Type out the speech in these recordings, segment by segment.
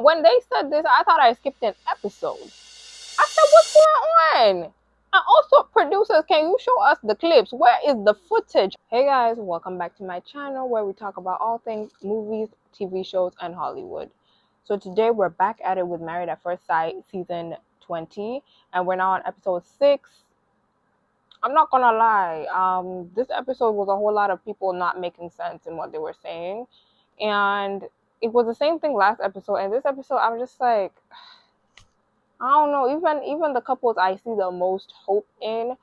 When they said this, I thought I skipped an episode. I said, what's going on? And also, producers, can you show us the clips? Where is the footage? Hey guys, welcome back to my channel where we talk about all things movies, TV shows, and Hollywood. So today we're back at it with Married at First Sight season 20, and we're now on episode 6. I'm not gonna lie, this episode was a whole lot of people not making sense in what they were saying, and it was the same thing last episode. And this episode, I'm just like, I don't know. Even the couples I see the most hope in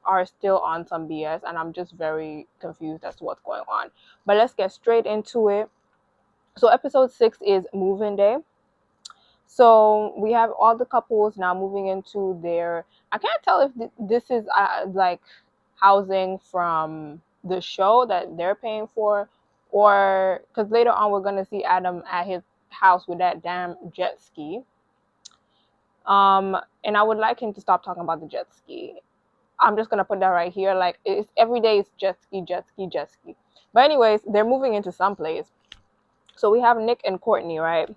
are still on some BS, and I'm just very confused as to what's going on. But let's get straight into it. So episode 6 is move-in day. So we have all the couples now moving into their. I can't tell if this is like housing from the show that they're paying for, or because later on we're gonna see Adam at his house with that damn jet ski. And I would like him to stop talking about the jet ski. I'm just gonna put that right here. Like, it's every day it's jet ski, jet ski, jet ski. But anyways, they're moving into some place. So we have Nick and Courtney, right?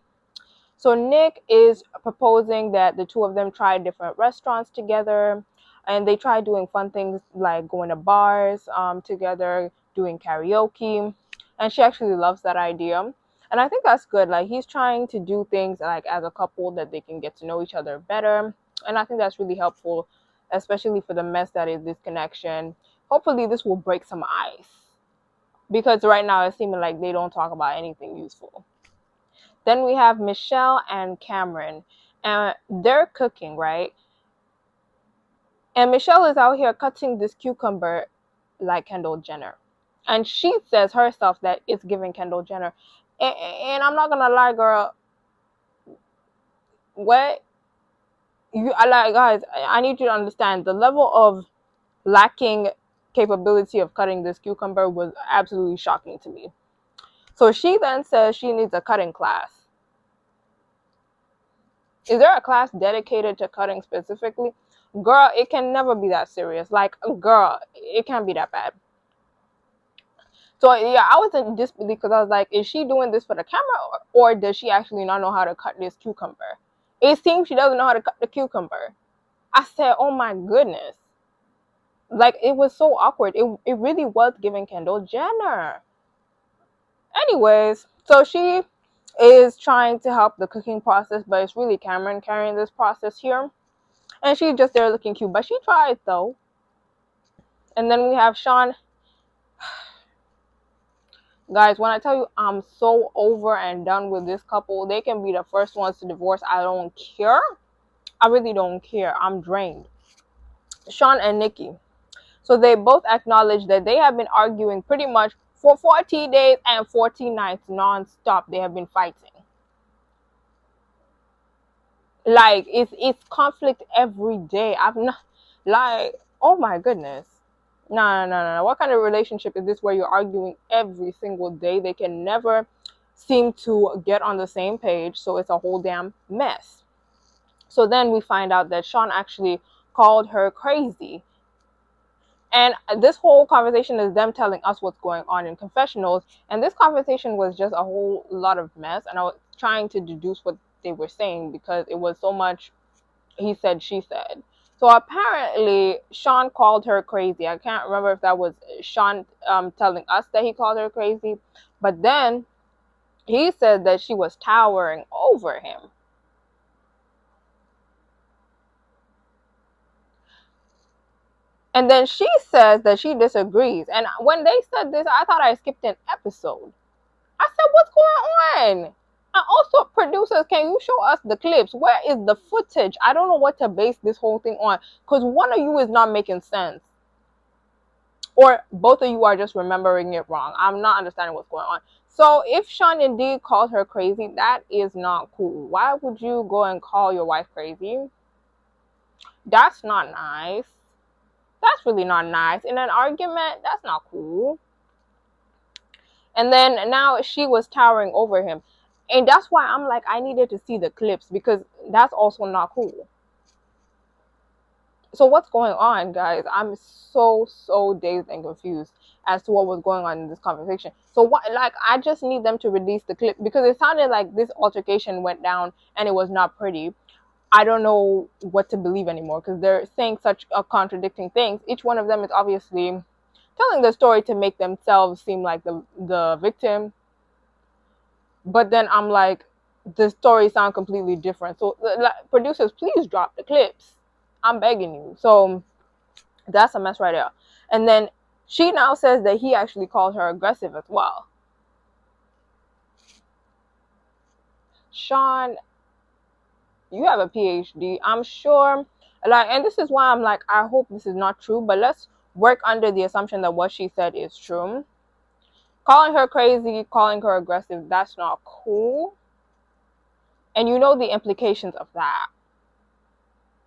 So Nick is proposing that the two of them try different restaurants together, and they try doing fun things like going to bars together, doing karaoke, and she actually loves that idea. And I think that's good. Like, he's trying to do things like as a couple that they can get to know each other better, and I think that's really helpful, especially for the mess that is this connection. Hopefully this will break some ice, because right now it's seeming like they don't talk about anything useful. Then we have Michelle and Cameron, and they're cooking, right? And Michelle is out here cutting this cucumber like Kendall Jenner. And she says herself that it's giving Kendall Jenner. And I'm not gonna lie, girl. What I like, guys, I need you to understand the level of lacking capability of cutting this cucumber was absolutely shocking to me. So she then says she needs a cutting class. Is there a class dedicated to cutting specifically? Girl, it can never be that serious. Like, girl, it can't be that bad. So yeah, I was in disbelief because I was like, is she doing this for the camera, or does she actually not know how to cut this cucumber? It seems she doesn't know how to cut the cucumber. I said, oh my goodness. Like, it was so awkward. It really was giving Kendall Jenner. Anyways, so she is trying to help the cooking process, but it's really Cameron carrying this process here. And she's just there looking cute, but she tried though. And then we have Sean. Guys, when I tell you I'm so over and done with this couple, they can be the first ones to divorce. I don't care. I really don't care. I'm drained. Sean and Nikki. So they both acknowledge that they have been arguing pretty much for 40 days and 14 nights non-stop. They have been fighting. Like, it's conflict every day. I've not, like, oh my goodness. No. What kind of relationship is this where you're arguing every single day? They can never seem to get on the same page, so it's a whole damn mess. So then we find out that Sean actually called her crazy. And this whole conversation is them telling us what's going on in confessionals. And this conversation was just a whole lot of mess. And I was trying to deduce what they were saying because it was so much he said, she said. So apparently Sean called her crazy. I can't remember if that was Sean telling us that he called her crazy. But then he said that she was towering over him. And then she says that she disagrees. And when they said this, I thought I skipped an episode. I said, what's going on? And also, producers, can you show us the clips? Where is the footage? I don't know what to base this whole thing on, because one of you is not making sense. Or both of you are just remembering it wrong. I'm not understanding what's going on. So if Sean indeed called her crazy, that is not cool. Why would you go and call your wife crazy? That's not nice. That's really not nice. In an argument, that's not cool. And then now she was towering over him. And that's why I'm like, I needed to see the clips, because that's also not cool. So what's going on, guys? I'm so dazed and confused. as to what was going on in this conversation. So what, like, I just need them to release the clip, because it sounded like this altercation went down and it was not pretty. I don't know what to believe anymore, because they're saying such contradicting things. Each one of them is obviously telling the story to make themselves seem like the victim, but then I'm like, the stories sound completely different. So producers, please drop the clips, I'm begging you. So that's a mess right there. And then she now says that he actually called her aggressive as well. Sean, you have a PhD, I'm sure. Like, and this is why I'm like, I hope this is not true, but let's work under the assumption that what she said is true. Calling her crazy, calling her aggressive, that's not cool. And you know the implications of that.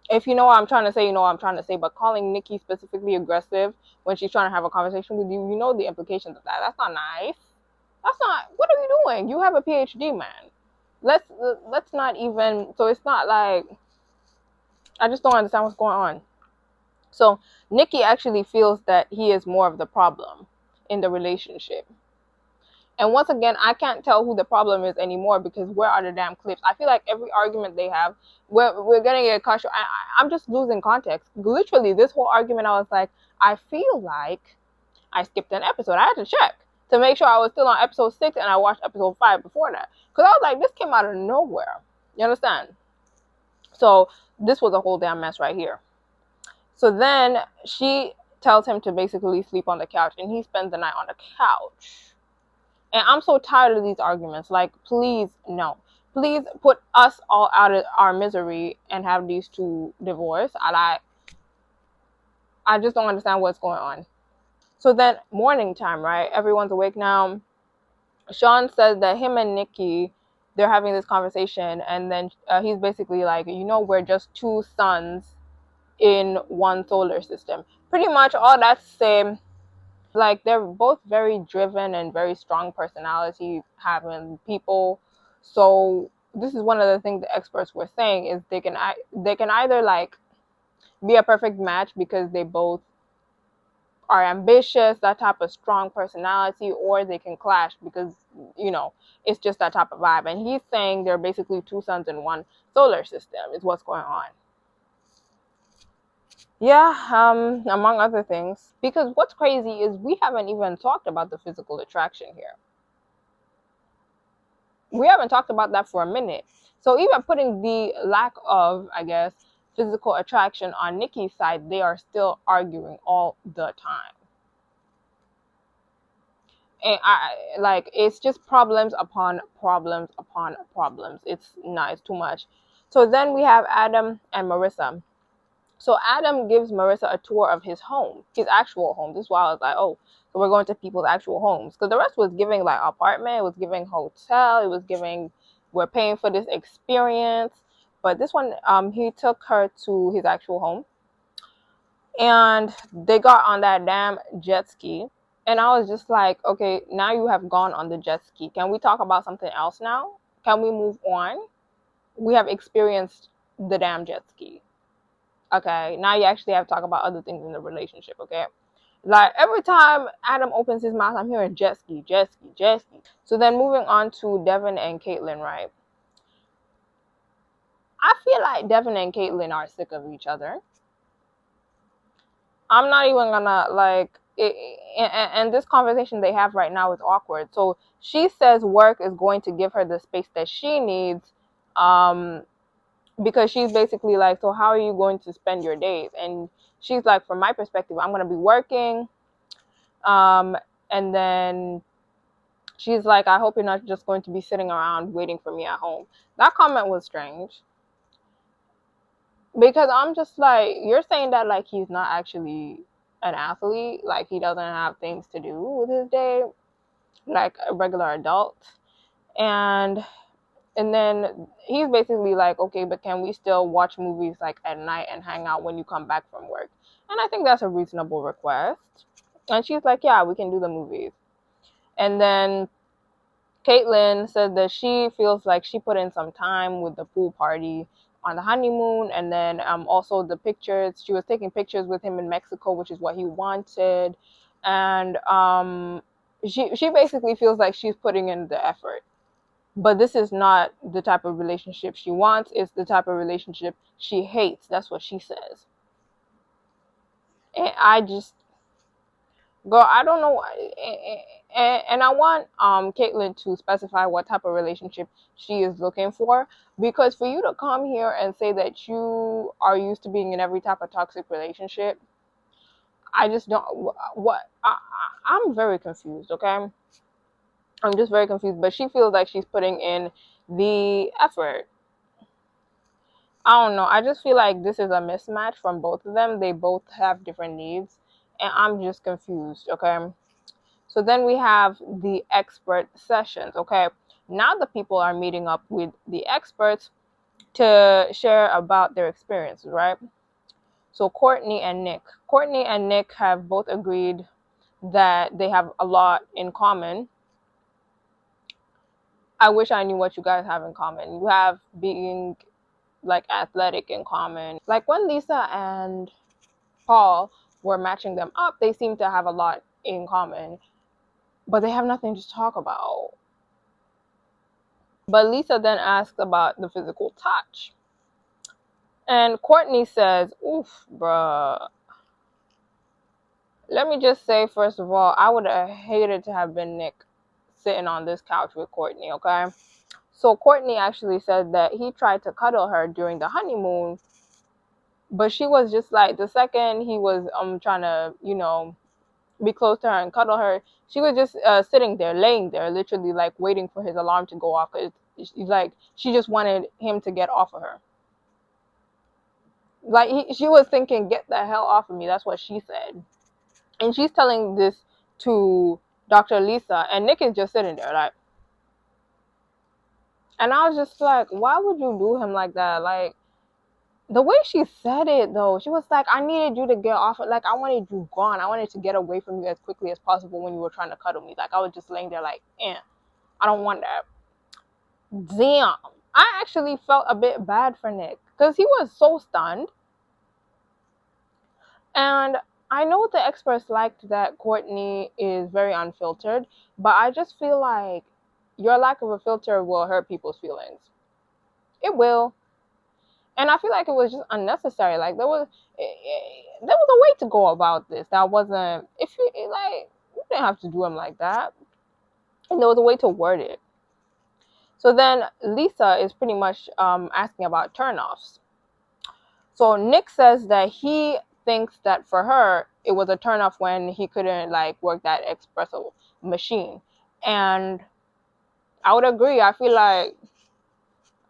If you know what I'm trying to say, you know what I'm trying to say. But calling Nikki specifically aggressive when she's trying to have a conversation with you, you know the implications of that. That's not nice. That's not. What are you doing? You have a PhD, man. Let's not even. So it's not like, I just don't understand what's going on. So Nikki actually feels that he is more of the problem in the relationship. And once again, I can't tell who the problem is anymore, because where are the damn clips? I feel like every argument they have, we're getting a caution. I'm just losing context. Literally, this whole argument, I was like, I feel like I skipped an episode. I had to check to make sure I was still on episode 6, and I watched episode 5 before that. Because I was like, this came out of nowhere. You understand? So this was a whole damn mess right here. So then she tells him to basically sleep on the couch, and he spends the night on the couch. And I'm so tired of these arguments. Like, please, no. Please put us all out of our misery and have these two divorce. I just don't understand what's going on. So then, morning time, right? Everyone's awake now. Sean says that him and Nikki, they're having this conversation. And then he's basically like, you know, we're just two suns in one solar system. Pretty much all that's the same. Like, they're both very driven and very strong personality having people. So this is one of the things the experts were saying, is they can either like be a perfect match because they both are ambitious, that type of strong personality, or they can clash because, you know, it's just that type of vibe. And he's saying they're basically two suns in one solar system is what's going on. Yeah, among other things. Because what's crazy is we haven't even talked about the physical attraction here. We haven't talked about that for a minute. So even putting the lack of, I guess, physical attraction on Nikki's side, they are still arguing all the time. And it's just problems upon problems upon problems. It's too much. So then we have Adam and Marissa. So Adam gives Marissa a tour of his home, his actual home. This is why I was like, oh, so we're going to people's actual homes. Because the rest was giving like apartment, it was giving hotel, it was giving, we're paying for this experience. But this one, he took her to his actual home. And they got on that damn jet ski. And I was just like, okay, now you have gone on the jet ski. Can we talk about something else now? Can we move on? We have experienced the damn jet ski. Okay, now you actually have to talk about other things in the relationship, okay? Like, every time Adam opens his mouth, I'm hearing jet ski, jet ski, jet ski. So then moving on to Devin and Caitlyn, right? I feel like Devin and Caitlyn are sick of each other. I'm not even gonna, like, and this conversation they have right now is awkward. So she says work is going to give her the space that she needs, because she's basically like, so how are you going to spend your days? And she's like, from my perspective, I'm going to be working. And then she's like, I hope you're not just going to be sitting around waiting for me at home. That comment was strange. Because I'm just like, you're saying that like he's not actually an athlete, like he doesn't have things to do with his day, like a regular adult. And then he's basically like, okay, but can we still watch movies like at night and hang out when you come back from work? And I think that's a reasonable request. And she's like, yeah, we can do the movies. And then Caitlyn said that she feels like she put in some time with the pool party on the honeymoon. And then also the pictures, she was taking pictures with him in Mexico, which is what he wanted. and she basically feels like she's putting in the effort. But this is not the type of relationship she wants. It's the type of relationship she hates. That's what she says. And I just, girl, I don't know and I want Caitlyn to specify what type of relationship she is looking for, because for you to come here and say that you are used to being in every type of toxic relationship, I just don't, what I'm very confused, okay? I'm just very confused, but she feels like she's putting in the effort. I don't know. I just feel like this is a mismatch from both of them. They both have different needs, and I'm just confused, okay? So then we have the expert sessions, okay? Now the people are meeting up with the experts to share about their experiences, right? So Courtney and Nick. Courtney and Nick have both agreed that they have a lot in common. I wish I knew what you guys have in common. You have being like athletic in common. Like when Lisa and Paul were matching them up, they seem to have a lot in common, but they have nothing to talk about. But Lisa then asks about the physical touch. And Courtney says, oof, bruh. Let me just say, first of all, I would have hated to have been Nick sitting on this couch with Courtney, okay? So Courtney actually said that he tried to cuddle her during the honeymoon, but she was just like, the second he was trying to, be close to her and cuddle her, she was just sitting there, laying there, literally like waiting for his alarm to go off. Like she just wanted him to get off of her. Like she was thinking, get the hell off of me. That's what she said. And she's telling this to Dr. Lisa, and Nick is just sitting there like, and I was just like, why would you do him like that? Like, the way she said it though, she was like, I needed you to get off, like I wanted you gone. I wanted to get away from you as quickly as possible when you were trying to cuddle me. Like I was just laying there like, I don't want that. Damn. I actually felt a bit bad for Nick because he was so stunned. And I know the experts liked that Courtney is very unfiltered, but I just feel like your lack of a filter will hurt people's feelings. It will. And I feel like it was just unnecessary. Like there was a way to go about this that wasn't, if you like, you didn't have to do him like that. And there was a way to word it. So then Lisa is pretty much asking about turnoffs. So Nick says that he thinks that for her it was a turnoff when he couldn't like work that espresso machine. And I would agree. I feel like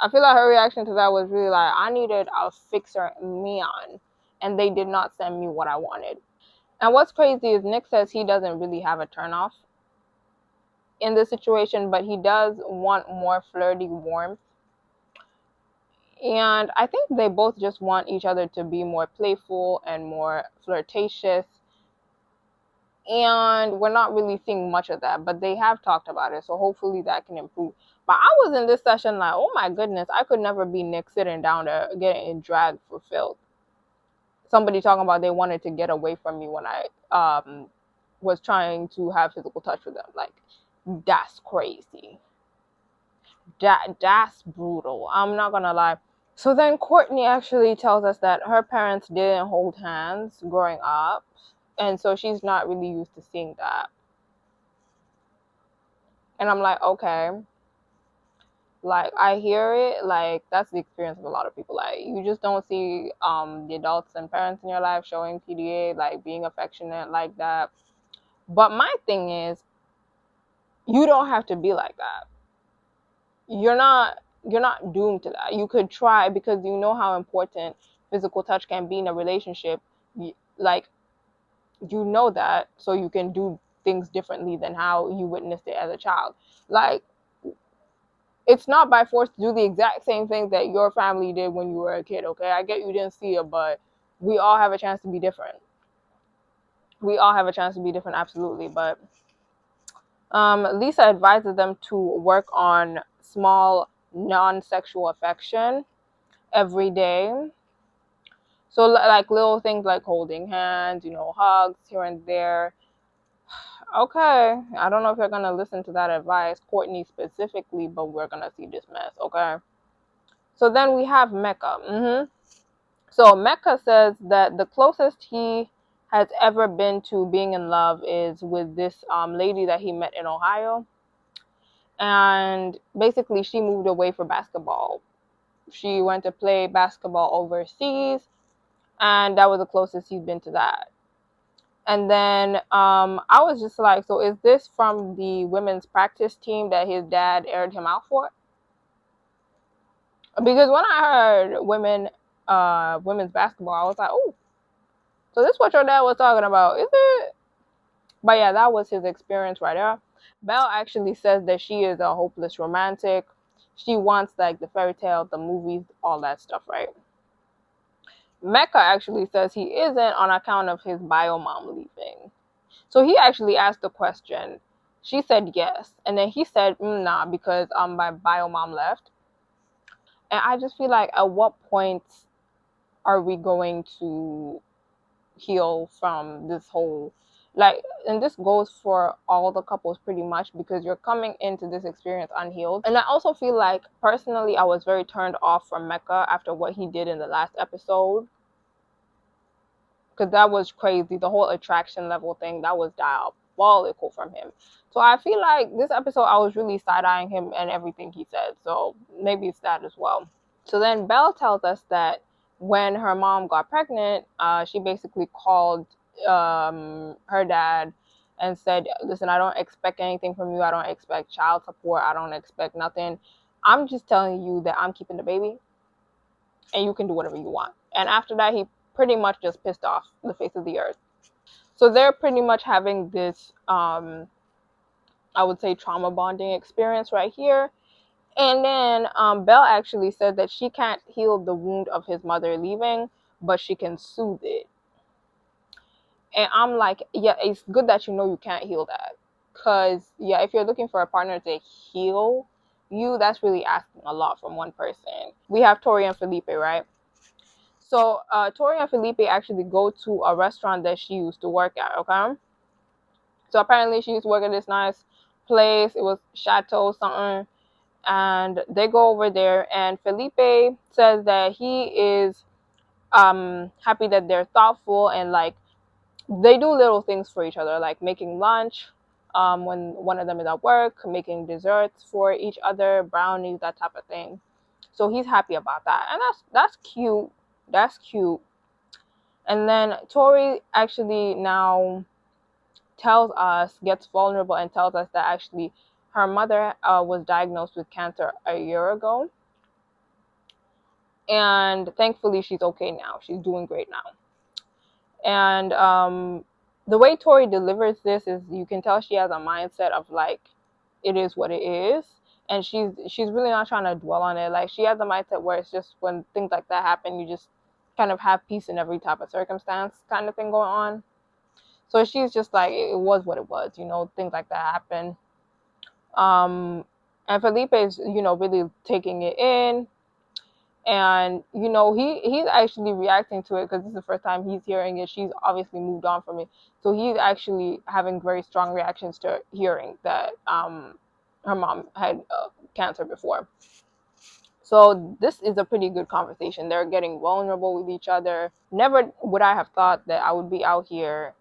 her reaction to that was really like, I needed a fixer man, and they did not send me what I wanted. And what's crazy is Nick says he doesn't really have a turnoff in this situation, but he does want more flirty warmth. And I think they both just want each other to be more playful and more flirtatious. And we're not really seeing much of that, but they have talked about it, so hopefully that can improve. But I was in this session like, oh my goodness, I could never be Nick sitting down to getting dragged for filth. Somebody talking about they wanted to get away from me when I was trying to have physical touch with them. Like, that's crazy. That's brutal. I'm not gonna lie. So then Courtney actually tells us that her parents didn't hold hands growing up, and so she's not really used to seeing that. And I'm like, okay, like I hear it, like that's the experience of a lot of people. Like you just don't see the adults and parents in your life showing PDA, like being affectionate like that. But my thing is, you don't have to be like that. You're not doomed to that. You could try, because you know how important physical touch can be in a relationship. Like you know that, so you can do things differently than how you witnessed it as a child. Like it's not by force to do the exact same thing that your family did when you were a kid, okay? I get you didn't see it, but we all have a chance to be different. We all have a chance to be different, absolutely. But Lisa advises them to work on small non-sexual affection every day. So like little things like holding hands, hugs here and there. Okay, I don't know if you're gonna listen to that advice, Courtney specifically, but we're gonna see this mess. Okay. So then we have Mecca. So Mecca says that the closest he has ever been to being in love is with this lady that he met in Ohio, and basically she moved away for basketball. She went to play basketball overseas, and that was the closest he's been to that. And then I was just like, so is this from the women's practice team that his dad aired him out for? Because when I heard women's basketball, I was like, oh, so this is what your dad was talking about, is it? But yeah, that was his experience right there. Belle actually says that she is a hopeless romantic. She wants like the fairy tale, the movies, all that stuff, right? Mecca actually says he isn't on account of his bio mom leaving. So he actually asked the question. She said yes, and then he said nah because my bio mom left. And I just feel like at what point are we going to heal from this whole, like, and this goes for all the couples pretty much, because you're coming into this experience unhealed. And I also feel like personally I was very turned off from Mecca after what he did in the last episode, because that was crazy. The whole attraction level thing, that was diabolical from him. So I feel like this episode I was really side-eyeing him and everything he said, so maybe it's that as well. So then Belle tells us that when her mom got pregnant, she basically called her dad and said, listen, I don't expect anything from you. I don't expect child support. I don't expect nothing. I'm just telling you that I'm keeping the baby and you can do whatever you want. And after that, he pretty much just pissed off the face of the earth. So they're pretty much having this, I would say, trauma bonding experience right here. And then Belle actually said that she can't heal the wound of his mother leaving, but she can soothe it. And I'm like, yeah, it's good that you know you can't heal that. Because, yeah, if you're looking for a partner to heal you, that's really asking a lot from one person. We have Tori and Felipe, right? So Tori and Felipe actually go to a restaurant that she used to work at, okay? So apparently she used to work at this nice place. It was Chateau something. And they go over there, and Felipe says that he is happy that they're thoughtful and like they do little things for each other, like making lunch when one of them is at work, making desserts for each other, brownies, that type of thing. So he's happy about that, and that's cute. That's cute. And then Tori actually now tells us, gets vulnerable and tells us that actually her mother was diagnosed with cancer a year ago. And thankfully, she's okay now. She's doing great now. And the way Tori delivers this is you can tell she has a mindset of like, it is what it is. And she's really not trying to dwell on it. Like she has a mindset where it's just when things like that happen, you just kind of have peace in every type of circumstance kind of thing going on. So she's just like, it was what it was, things like that happen. And Felipe is, really taking it in. And he's actually reacting to it because this is the first time he's hearing it. She's obviously moved on from it, so he's actually having very strong reactions to hearing that her mom had cancer before. So this is a pretty good conversation. They're getting vulnerable with each other. Never would I have thought that I would be out here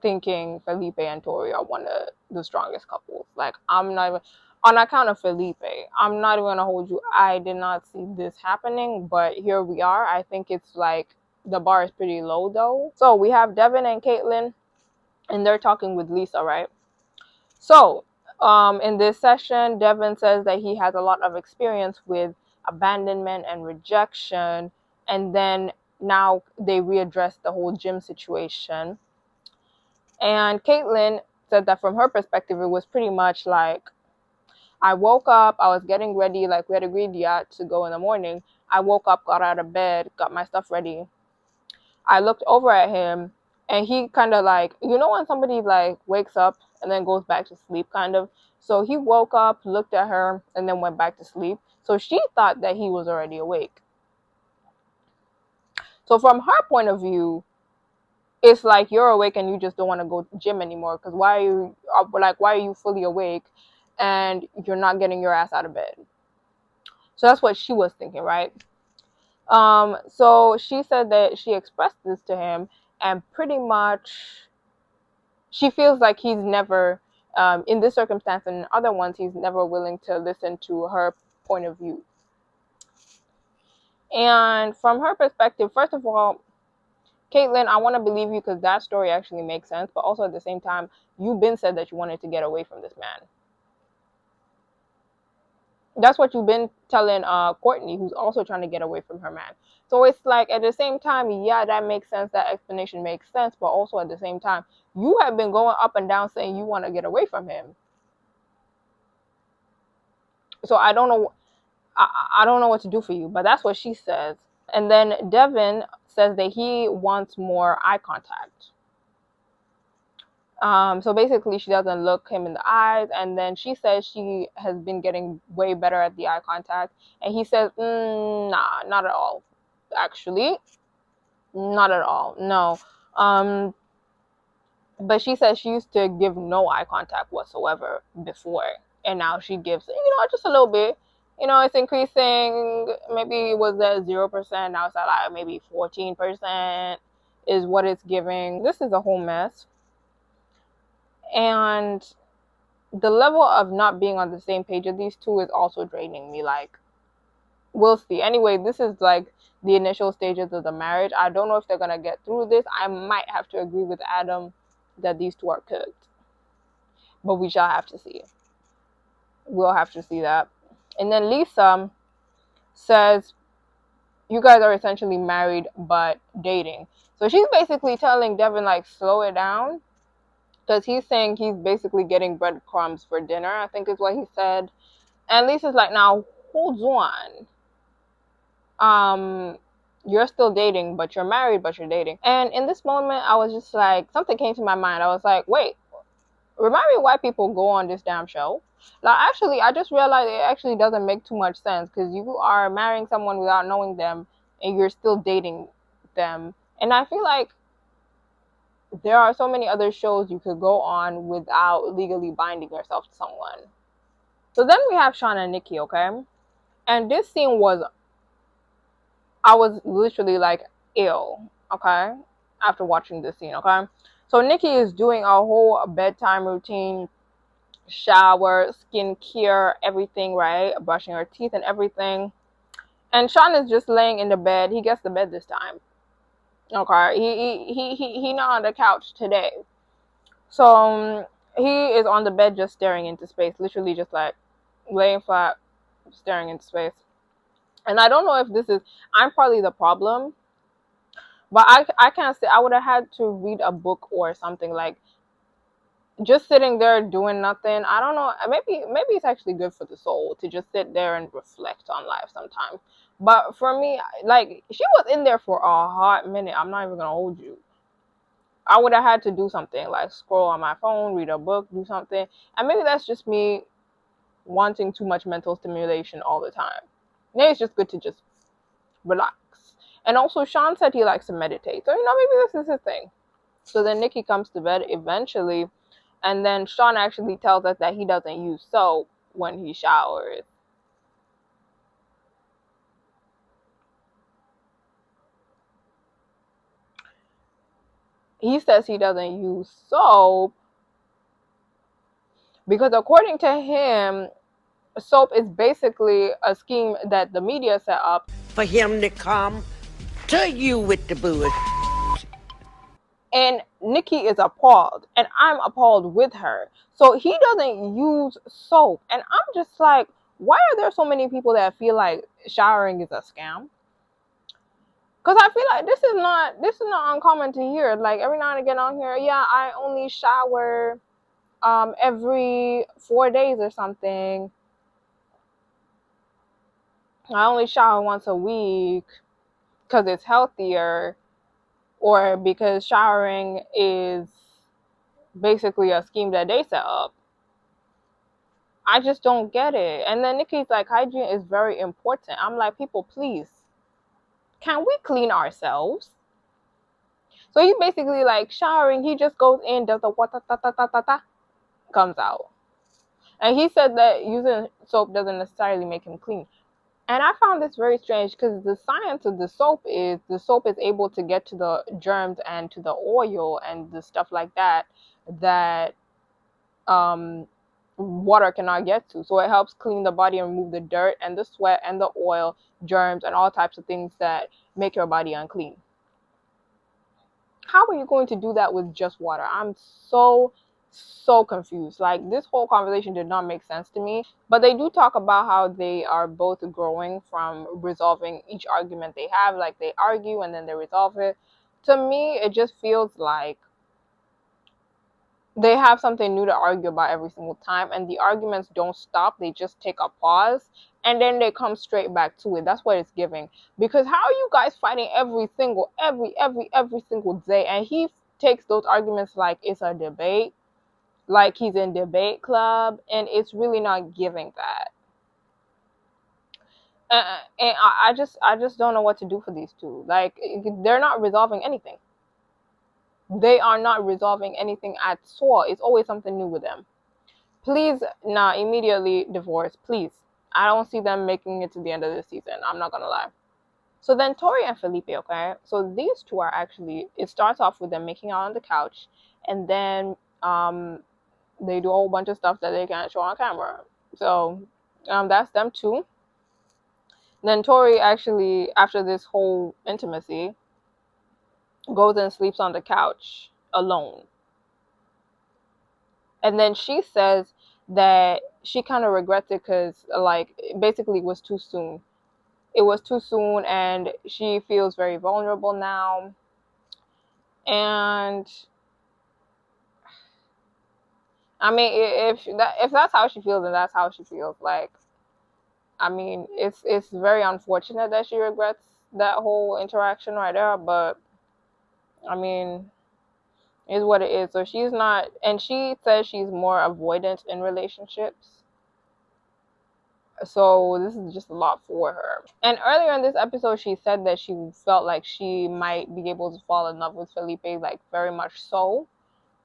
thinking Felipe and Tori are one of the strongest couples. Like, I'm not even, on account of Felipe, I'm not even gonna hold you. I did not see this happening, but here we are. I think it's like the bar is pretty low though. So we have Devin and Caitlin, and they're talking with Lisa, right? So in this session, Devin says that he has a lot of experience with abandonment and rejection, and then now they readdress the whole gym situation. And Caitlin said that from her perspective, it was pretty much like, I woke up, I was getting ready, like we had agreed to go in the morning. I woke up, got out of bed, got my stuff ready. I looked over at him, and he kind of like, when somebody like wakes up and then goes back to sleep kind of. So he woke up, looked at her, and then went back to sleep. So she thought that he was already awake. So from her point of view, it's like you're awake and you just don't want to go to gym anymore, because why are you fully awake and you're not getting your ass out of bed? So that's what she was thinking, right? So she said that she expressed this to him, and pretty much she feels like he's never, in this circumstance and in other ones, he's never willing to listen to her point of view. And from her perspective, first of all, Caitlin, I want to believe you because that story actually makes sense. But also at the same time, you've been said that you wanted to get away from this man. That's what you've been telling Courtney, who's also trying to get away from her man. So it's like at the same time, yeah, that makes sense. That explanation makes sense. But also at the same time, you have been going up and down saying you want to get away from him. So I don't know. I don't know what to do for you. But that's what she says. And then Devin says that he wants more eye contact. So basically, she doesn't look him in the eyes, and then she says she has been getting way better at the eye contact, and he says, "Nah, not at all. Actually, not at all. No." But she says she used to give no eye contact whatsoever before, and now she gives, just a little bit. It's increasing. Maybe it was at 0%. Now it's at like maybe 14% is what it's giving. This is a whole mess. And the level of not being on the same page of these two is also draining me. Like, we'll see. Anyway, this is like the initial stages of the marriage. I don't know if they're gonna get through this. I might have to agree with Adam that these two are cooked, but we shall have to see. We'll have to see that. And then Lisa says, you guys are essentially married but dating. So she's basically telling Devin, like, slow it down, because he's saying he's basically getting breadcrumbs for dinner, I think is what he said. And Lisa's like, now, hold on. You're still dating, but you're married, but you're dating. And in this moment, I was just like, something came to my mind. I was like, wait, remind me why people go on this damn show. Like, actually, I just realized it actually doesn't make too much sense, because you are marrying someone without knowing them, and you're still dating them. And I feel like there are so many other shows you could go on without legally binding yourself to someone. So then we have Sean and Nikki, okay? And this scene was, I was literally like ill, okay? After watching this scene, okay? So Nikki is doing a whole bedtime routine, shower, skincare, everything, right? Brushing her teeth and everything. And Sean is just laying in the bed. He gets the bed this time. Okay, he not on the couch today. So he is on the bed just staring into space, literally just like laying flat, staring into space. And I don't know if this is, I'm probably the problem, but I can't say, I would have had to read a book or something, like just sitting there doing nothing. I don't know, maybe it's actually good for the soul to just sit there and reflect on life sometimes. But for me, like, she was in there for a hot minute. I'm not even gonna hold you. I would have had to do something, like scroll on my phone, read a book, do something. And maybe that's just me wanting too much mental stimulation all the time. Maybe it's just good to just relax. And also, Sean said he likes to meditate. So, maybe this is his thing. So then Nikki comes to bed eventually. And then Sean actually tells us that he doesn't use soap when he showers. He says he doesn't use soap because, according to him, soap is basically a scheme that the media set up for him to come to you with the bullshit. And Nikki is appalled, and I'm appalled with her. So he doesn't use soap, and I'm just like, why are there so many people that feel like showering is a scam? Because I feel like this is not uncommon to hear. Like, every now and again on here, yeah, I only shower every 4 days or something. I only shower once a week because it's healthier, or because showering is basically a scheme that they set up. I just don't get it. And then Nikki's like, hygiene is very important. I'm like, people, please, can we clean ourselves? So he's basically like showering. He just goes in, does the wata ta ta ta ta ta, comes out. And he said that using soap doesn't necessarily make him clean. And I found this very strange because the science of the soap is able to get to the germs and to the oil and the stuff like that that um, water cannot get to. So it helps clean the body and remove the dirt and the sweat and the oil, germs, and all types of things that make your body unclean. How are you going to do that with just water? I'm so confused. Like, this whole conversation did not make sense to me. But they do talk about how they are both growing from resolving each argument they have. Like, they argue and then they resolve it. To me, it just feels like they have something new to argue about every single time, and the arguments don't stop. They just take a pause and then they come straight back to it. That's what it's giving. Because how are you guys fighting every single day? And he takes those arguments like it's a debate, like he's in debate club, and it's really not giving that. And I just don't know what to do for these two. Like, they're not resolving anything. They are not resolving anything at all. It's always something new with them. Please, nah, immediately divorce, please. I don't see them making it to the end of the season. I'm not gonna lie. So then Tori and Felipe, okay? So these two are actually, it starts off with them making out on the couch, and then they do a whole bunch of stuff that they can't show on camera. So that's them too. Then Tori actually, after this whole intimacy, goes and sleeps on the couch alone. And then she says that she kind of regrets it because, like, basically it was too soon. It was too soon, and she feels very vulnerable now. And I mean, if that's how she feels, then that's how she feels. Like, I mean, it's very unfortunate that she regrets that whole interaction right there. But I mean, is what it is. So she's not, and she says she's more avoidant in relationships. So this is just a lot for her. And earlier in this episode, she said that she felt like she might be able to fall in love with Felipe, like very much so.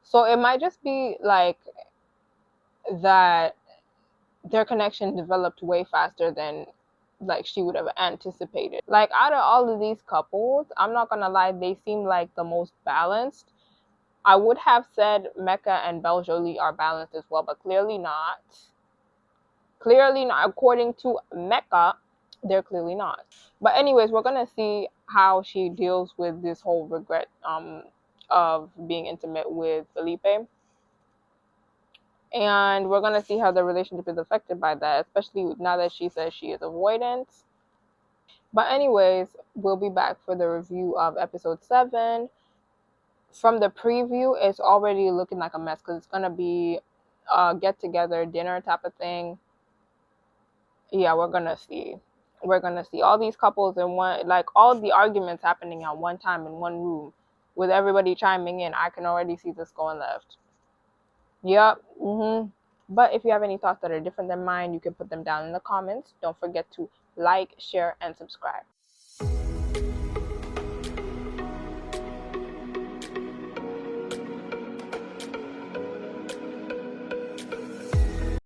So it might just be like that their connection developed way faster than like she would have anticipated. Like, out of all of these couples, I'm not gonna lie, they seem like the most balanced. I would have said Mecca and Beljolie are balanced as well, but clearly not. Clearly not. According to Mecca, they're clearly not. But anyways, we're gonna see how she deals with this whole regret of being intimate with Felipe. And we're gonna see how the relationship is affected by that, especially now that she says she is avoidant. But anyways, we'll be back for the review of episode 7. From the preview, it's already looking like a mess because it's gonna be a get together dinner type of thing. Yeah, we're gonna see all these couples in one, like all the arguments happening at one time in one room with everybody chiming in. I can already see this going left. Yep. But if you have any thoughts that are different than mine, you can put them down in the comments. Don't forget to like, share, and subscribe.